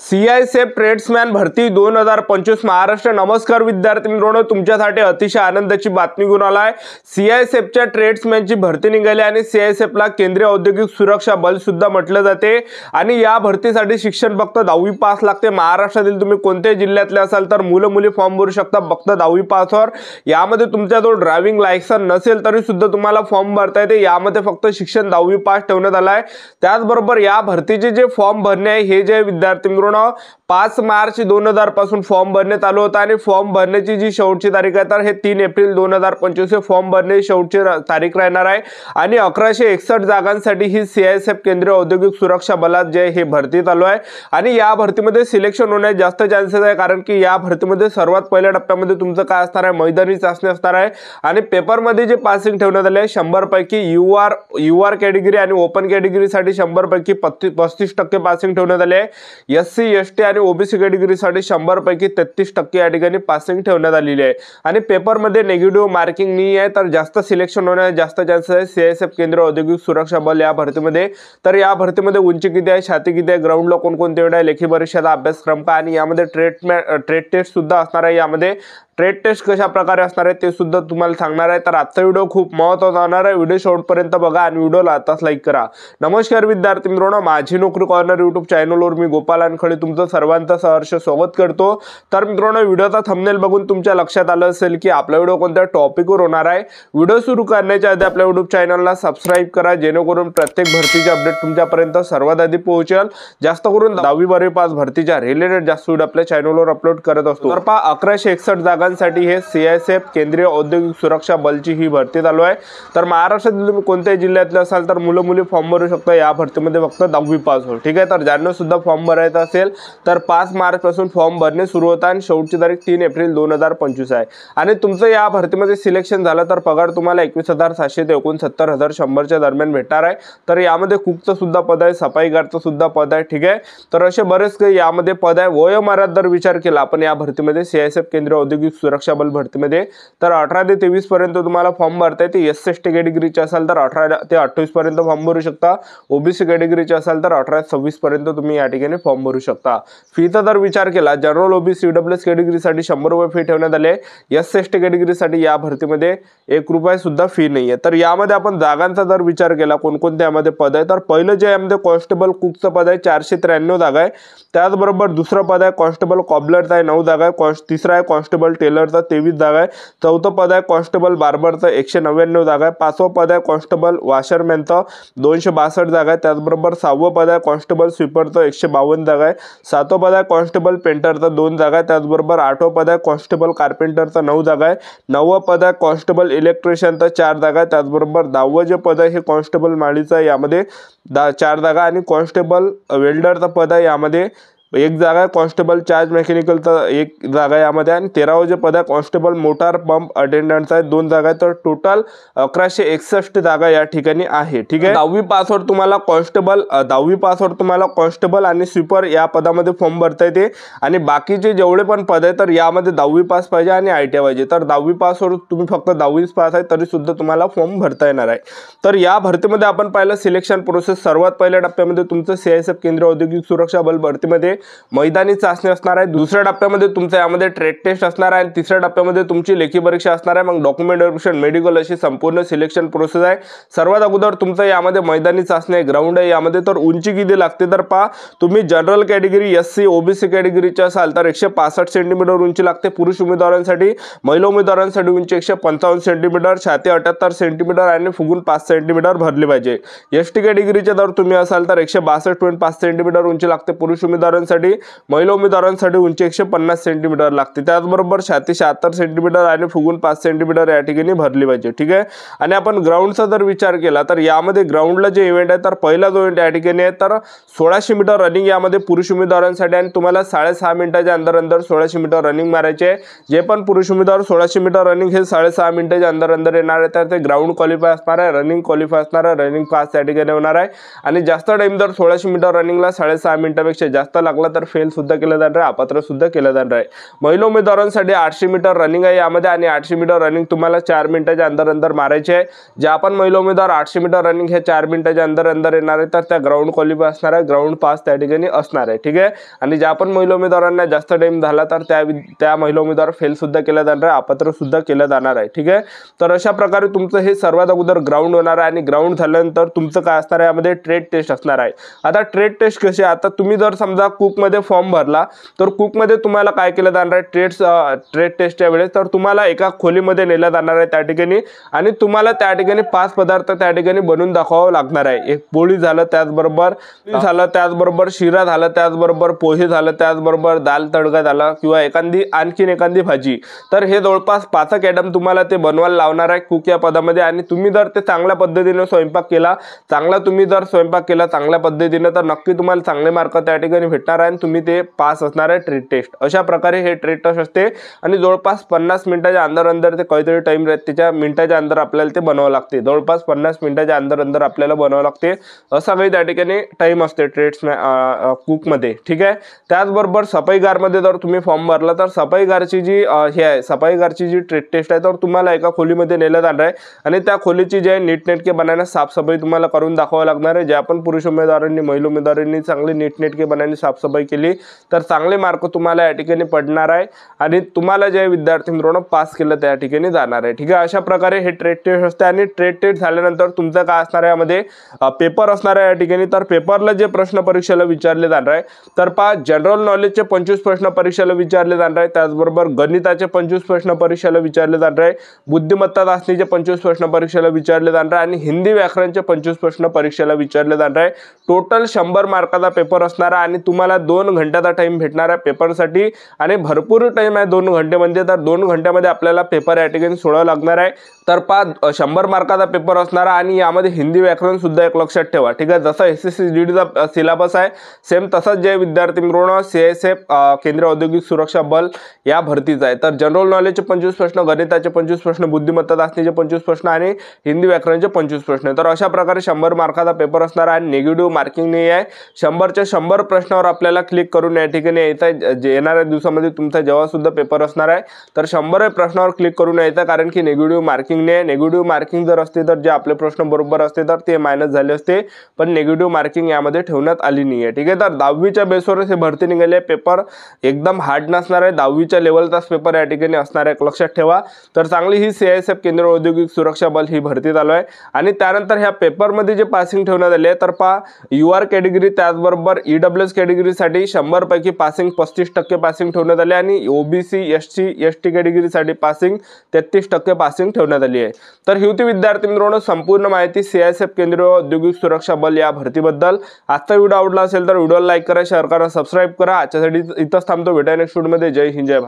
CISF ट्रेड्समॅन भरती 2025 महाराष्ट्र। नमस्कार विद्यार्थी मित्रांनो, तुमच्यासाठी अतिशय आनंदाची बातमी घेऊन आलाय। सीआयएसएफच्या ट्रेड्समॅनची भरती निघाली आणि सीआयएसएफला केंद्रीय औद्योगिक सुरक्षा बल सुद्धा म्हटलं जाते आणि या भरतीसाठी शिक्षण फक्त 10वी पास लागते। महाराष्ट्रातील तुम्ही कोणत्याही जिल्ह्यातले असाल तर मुलं मुली फॉर्म भरू शकता फक्त 10वी पासवर। यामध्ये तुमच्याजवळ ड्रायव्हिंग लायसन नसेल तरी सुद्धा तुम्हाला फॉर्म भरता येते। यामध्ये फक्त शिक्षण 10वी पास ठेवण्यात आलाय। त्याचबरोबर या भरतीचे जे फॉर्म भरणे आहे हे जे विद्यार्थी 5 मार्च 2000 पासून फॉर्म भरण्यात आलं होतं आणि फॉर्म भरण्याची जी शेवटची तारीख आहे तर हे 3 एप्रिल 2025 हे फॉर्म भरण्याची शेवटची तारीख राहणार आहे आणि 1161 जागांसाठी ही सीआयएसएफ केंद्रीय औद्योगिक सुरक्षा बलात जे हे भरती चालू आहे आणि या भरतीमध्ये सिलेक्शन होण्याचे जास्त चान्सेस आहे, कारण की या भरतीमध्ये सर्वात पहिल्या टप्प्यामध्ये तुमचं काय असणार आहे, मैदानी चाचणी असणार आहे आणि पेपरमध्ये जे पासिंग ठेवण्यात आले आहे 100 पैकी यूआर कॅटेगरी आणि ओपन कॅटेगरीसाठी 100 पैकी 35% पासिंग ठेवण्यात आले आहे। एससी एसटी आणि ओबीसी कॅटेगरीसाठी 100 पैकी 33% या ठिकाणी पासिंग ठेवण्यात आलेली आहे आणि पेपरमध्ये नेगेटिव्ह मार्किंग नाही आहे तर जास्त सिलेक्शन होण्याचे जास्त चान्सेस आहे सीआयएसएफ केंद्रीय औद्योगिक सुरक्षा बल या भरतीमध्ये। तर या भरतीमध्ये उंची किती आहे, छाती किती आहे, ग्राउंडला कोणकोणते वेळ आहे, लेखी परीक्षेचा अभ्यासक्रम का आणि यामध्ये ट्रेड टेस्ट सुद्धा असणार आहे। यामध्ये ट्रेड टेस्ट कशा प्रकारे असणार आहे ते सुद्धा तुम्हाला सांगणार आहे। तर आजचा व्हिडिओ खूप महत्त्वाचा होणार आहे, व्हिडिओ शेवटपर्यंत बघा आणि व्हिडिओला आताच लाईक करा। नमस्कार विद्यार्थी मित्रांनो, माझी नोकरी कॉर्नर यूट्यूब चॅनलवर मी गोपाल अनखळे तुमचं सर्वांचं सहर्ष स्वागत करतो। तर मित्रांनो, व्हिडिओचा थंबनेल बघून तुमच्या लक्षात आलं असेल की आपला व्हिडिओ कोणत्या टॉपिकवर होणार आहे। व्हिडिओ सुरू करण्याच्या आधी आपल्या यूट्यूब चॅनलला सबस्क्राइब करा जेणेकरून प्रत्येक भरतीचे अपडेट तुमच्यापर्यंत सर्वात आधी पोहोचेल। जास्त करून 10वी 12वी पास भरतीच्या रिलेटेड जास्त व्हिडिओ आपल्या चॅनलवर अपलोड करत असतो। तर 1161 जागांसाठी हे सीआयएसएफ केंद्रीय औद्योगिक सुरक्षा बलची ही भरती चालू आहे। तर महाराष्ट्रातील तुम्ही कोणत्याही जिल्ह्यातले असाल तर मुलं मुली फॉर्म भरू शकता। या भरतीमध्ये फक्त 10वी पास हो, ठीक आहे। तर ज्यांना सुद्धा फॉर्म भरायचा असेल तर 5 मार्च पासून फॉर्म भरणे सुरू होतात आणि शेवटची तारीख 3 एप्रिल 2025 आहे आणि तुमचं या भरतीमध्ये सिलेक्शन झालं तर पगार तुम्हाला 21,700 ते 69,100 दरम्यान भेटणार आहे। तर यामध्ये कुकचं सुद्धा पद आहे, सफाईगारचं सुद्धा पद आहे, ठीक आहे। तर असे बरेच काही यामध्ये पद आहे। वयोमर्यादा जर विचार केला आपण या भरतीमध्ये सीआयएसएफ केंद्रीय औद्योगिक सुरक्षा बल भरतीमध्ये तर 18 ते 23 पर्यंत तुम्हाला फॉर्म भरता येते। एससी एसटी कॅटेगरीचे असाल तर 18 ते 28 पर्यंत फॉर्म भरू शकता। ओबीसी कॅटेगरीचे असाल तर 18 ते 26 पर्यंत तुम्ही या ठिकाणी फॉर्म भरू शकता। फीचा जर विचार केला जनरल ओबीसी ईडब्ल्यूएस कॅटेगरीसाठी 100 रुपये फी ठेवण्यात आले। एससी एसटी कॅटेगरीसाठी या भरतीमध्ये 1 रुपया सुद्धा फी नाहीये। तर यामध्ये आपण जागांचा जर विचार केला कोणकोणते यामध्ये पद आहे तर पहिलं जे यामध्ये कॉन्स्टेबल कुकचं पद आहे 493 जागा आहे। त्याचबरोबर दुसरं पद आहे कॉन्स्टेबल कॉबलरचं आहे 9 जागा आहे। तिसरा आहे कॉन्स्टेबल टेलरचा 23 जागा आहे। चौथं पद आहे कॉन्स्टेबल बार्बरचं 199 जागा आहे। 5वं पद आहे कॉन्स्टेबल वॉशरमॅनचं 262 जागा आहे। त्याचबरोबर 6वं पद आहे कॉन्स्टेबल स्वीपरचं 152 जागा आहे। 7वं पद आहे कॉन्स्टेबल पेंटरचं 2 जागा आहे। त्याचबरोबर 8वं पद आहे कॉन्स्टेबल कार्पेंटरचं 9 जागा आहे। 9वं पद आहे कॉन्स्टेबल इलेक्ट्रिशियनचं 4 जागा आहे। त्याचबरोबर 10वं जे पद आहे हे कॉन्स्टेबल माळीचं आहे, यामध्ये 4 जागा आणि कॉन्स्टेबल वेल्डरचं पद आहे, यामध्ये 1 जागा आहे। कॉन्स्टेबल चार्ज मेकॅनिकलचा 1 जागा आहे यामध्ये आणि 13वं जे पद आहे कॉन्स्टेबल मोटार पंप अटेंडंटचा आहे 2 जागा आहे। तर टोटल 1161 जागा या ठिकाणी आहे, ठीक आहे। 10वी पासवर तुम्हाला कॉन्स्टेबल आणि स्वीपर या पदामध्ये फॉर्म भरता येते आणि बाकीचे जेवढे पण पद आहे तर यामध्ये 10वी पास पाहिजे आणि आयटीआय पाहिजे। तर 10वी पासवर तुम्ही फक्त 10वी पास आहे तरी सुद्धा तुम्हाला फॉर्म भरता येणार आहे। तर या भरतीमध्ये आपण पाहिलं सिलेक्शन प्रोसेस सर्वात पहिल्या टप्प्यामध्ये तुमचं सीआयएसएफ केंद्रीय औद्योगिक सुरक्षा बल भरतीमध्ये मैदानी चाचणी असणार आहे। दुसऱ्या टप्प्यामध्ये तुमच्या यामध्ये ट्रेड टेस्ट असणार आहे आणि तिसऱ्या टप्प्यामध्ये तुमची लेखी परीक्षा असणार आहे। मग डॉक्युमेंट व्हेरिफिकेशन मेडिकल अशी संपूर्ण सिलेक्शन प्रोसेस आहे। सर्वात अगोदर तुमचं यामध्ये मैदानी चाचणी आहे, ग्राउंड आहे। यामध्ये तर उंची किती लागते तर पहा, तुम्ही जनरल कॅटेगरी एससी ओबीसी कॅटेगरीचे असाल तर 165 सेंटीमीटर उंची लागते पुरुष उमेदवारांसाठी। महिला उमेदवारांसाठी उंची 155 सेंटीमीटर, छाती 78 सेंटीमीटर आणि फुगून 5 सेंटीमीटर भरली पाहिजे। एसटी कॅटेगरीचे जर तुम्ही असाल तर 162.5 सेंटीमीटर उंची लागते पुरुष उमेदवारांसाठी। महिला उमेदवारांसाठी उंची 150 सेंटीमीटर लागते। त्याचबरोबर छाती 76 सेंटीमीटर आणि फुगून 5 सेंटीमीटर या ठिकाणी भरली पाहिजे, ठीक आहे। आणि आपण ग्राउंडचा जर विचार केला तर यामध्ये ग्राउंडला जे इव्हेंट आहे तर पहिला जो इव्हेंट या ठिकाणी आहे तर 1600 मीटर रनिंग यामध्ये पुरुष उमेदवारांसाठी आणि तुम्हाला 6.5 मिनिटाच्या अंदर 1600 मीटर रनिंग मारायचे आहे। जे पण पुरुष उमेदवार 1600 मीटर रनिंग हे 6.5 मिनिटाच्या अंदर येणार आहे तर ते ग्राउंड क्वालिफाय असणार आहे, रनिंग क्वालिफाय असणार आहे, रनिंग पास या ठिकाणी होणार आहे आणि जास्त टाइम जर 1600 मीटर रनिंगला 6.5 मिनिटापेक्षा जास्त लागला लागला तर फेल सुद्धा केलं जाणार आहे, अपात्र सुद्धा केलं जाणार आहे। महिला उमेदवारांसाठी 800 मीटर रनिंग आहे यामध्ये आणि 800 मीटर रनिंग तुम्हाला 4 मिनिटाच्या अंदर मारायचे आहे। जे आपण महिला उमेदवार 800 मीटर रनिंग हे 4 मिनिटाच्या अंदर येणार आहे तर त्या ग्राउंड क्वालिफाय असणार आहे, ग्राउंड पास त्या ठिकाणी असणार आहे, ठीक आहे। आणि ज्या पण महिला उमेदवारांना जास्त टाइम झाला तर त्या महिला उमेदवार फेल सुद्धा केला जाणार आहे, अपात्र सुद्धा केलं जाणार आहे, ठीक आहे। तर अशा प्रकारे तुमचं हे सर्वात अगोदर ग्राउंड होणार आहे आणि ग्राउंड झाल्यानंतर तुमचं काय असणार आहे, यामध्ये ट्रेड टेस्ट असणार आहे। आता ट्रेड टेस्ट कशी, आता तुम्ही जर समजा कुक मध्ये फॉर्म भरला तर कुक मध्ये तुम्हाला काय केलं जाणार आहे, ट्रेड टेस्टच्या वेळेस तर तुम्हाला एका खोलीमध्ये नेलं जाणार आहे त्या ठिकाणी आणि तुम्हाला त्या ठिकाणी 5 पदार्थ त्या ठिकाणी बनवून दाखवावं लागणार आहे। एक पोळी झालं, त्याचबरोबर शिरा झालं, त्याचबरोबर पोहे झालं, त्याचबरोबर दाल तडका झाला किंवा आणखीन एखादी भाजी। तर हे जवळपास 5 आयटम तुम्हाला ते बनवायला लावणार आहे कुक या पदामध्ये आणि तुम्ही जर ते चांगल्या पद्धतीने स्वयंपाक केला, चांगल्या पद्धतीने तर नक्की तुम्हाला चांगले मार्क त्या ठिकाणी भेटणार आहे आणि तुम्ही ते पास असणार आहे ट्रेड टेस्ट। अशा प्रकारे हे ट्रेड टेस्ट असते आणि जवळपास 50 मिनिटाच्या अंदर ते काहीतरी टाइम राहते, त्याच्या मिनिटाच्या अंदर आपल्याला ते बनवावं लागते, जवळपास 50 मिनिटाच्या अंदर आपल्याला बनवावं लागते, असा काही त्या ठिकाणी टाइम असते ट्रेड्स कुक मध्ये, ठीक आहे। त्याचबरोबर सफाईगार मध्ये जर तुम्ही फॉर्म भरला तर सफाईगारची जी ट्रेड टेस्ट आहे तर तुम्हाला एका खोलीमध्ये नेलं जाणार आहे आणि त्या खोलीची जे नीटनेटके बनाने साफसफाई तुम्हाला करून दाखवावं लागणार आहे। जे आपण पुरुष उमेदवारांनी महिला उमेदवारांनी चांगली नीटनेटके बनाने साफसफाई केली तर चांगले मार्क तुम्हाला या ठिकाणी पडणार आहे आणि तुम्हाला जे विद्यार्थी मित्रांनो पास केलं त्या ठिकाणी जाणार आहे, ठीक आहे। अशा प्रकारे हे ट्रेड टेस्ट असते आणि ट्रेड टेस्ट झाल्यानंतर तुमचं काय असणार आहे, यामध्ये पेपर असणार आहे या ठिकाणी। तर पेपरला जे प्रश्न परीक्षेला विचारले जाणार आहे तर जनरल नॉलेजचे 25 प्रश्न परीक्षेला विचारले जाणार आहे, त्याचबरोबर गणिताचे 25 प्रश्न परीक्षेला विचारले जाणार आहे, बुद्धिमत्ता चाचणीचे 25 प्रश्न परीक्षेला विचारले जाणार आहे आणि हिंदी व्याकरणचे 25 प्रश्न परीक्षेला विचारले जाणार आहे। टोटल 100 मार्काचा पेपर असणार आहे आणि तुम्हाला 2 घंट्याचा टाइम भेटणार आहे पेपरसाठी आणि भरपूर टाइम आहे 2 घंटे म्हणजे, तर 2 घंट्यामध्ये आपल्याला पेपर या ठिकाणी सोडवावा लागणार आहे। तर 100 मार्काचा पेपर असणार आणि यामध्ये हिंदी व्याकरण सुद्धा एक लक्षात ठेवा, ठीक आहे। जसा SSC GDचा सिलेबस आहे सेम तसंच जे विद्यार्थी मित्रांनो CISF केंद्रीय औद्योगिक सुरक्षा बल या भरतीचा आहे। तर जनरल नॉलेजचे 25 प्रश्न, गणिताचे 25 प्रश्न, बुद्धिमत्ता चाचणीचे 25 प्रश्न आणि हिंदी व्याकरणचे 25 प्रश्न। तर अशा प्रकारे 100 मार्काचा पेपर असणार आहे, निगेटिव्ह मार्किंग नाही आहे। 100च्या 100 प्रश्नावर आपल्याला क्लिक करून या ठिकाणी यायचं आहे। येणाऱ्या दिवसामध्ये तुमचा जेव्हा सुद्धा पेपर असणार आहे तर 100 प्रश्नावर क्लिक करून यायचं, कारण की निगेटिव्ह मार्किंग नाही। निगेटिव्ह मार्किंग जर असते तर जे आपले प्रश्न बरोबर असते तर ते मायनस झाले असते, पण निगेटिव्ह मार्किंग यामध्ये ठेवण्यात आली नाही आहे, ठीक आहे। तर 10वीच्या बेसवर हे भरती निघाली आहे, पेपर एकदम हार्ड नसणार आहे, 10वीच्या लेवलचाच पेपर या ठिकाणी असणार आहे, लक्षात ठेवा। तर चांगली ही CISF केंद्रीय औद्योगिक सुरक्षा बल ही भरती चालू आहे आणि त्यानंतर ह्या पेपरमध्ये जे पासिंग ठेवण्यात आले तर UR कॅटेगरी त्याचबरोबर EWS कॅटेगरीसाठी 100 पैकी पासिंग 35% पासिंग ठेवण्यात आले आणि OBC SC ST कॅटेगरीसाठी पासिंग 33% पासिंग ठेवण्यात आली आहे। तर ही होती विद्यार्थी मित्रांनो संपूर्ण माहिती CISF केंद्रीय औद्योगिक सुरक्षा बल या भरतीबद्दल। आजचा व्हिडिओ आवडला असेल तर व्हिडिओला लाईक करा, शेअर करा, सबस्क्राईब करा। आजच्यासाठी इथंच थांबतो, भेटूया नेक्स्ट व्हिडिओमध्ये। जय हिंद, जय भारत।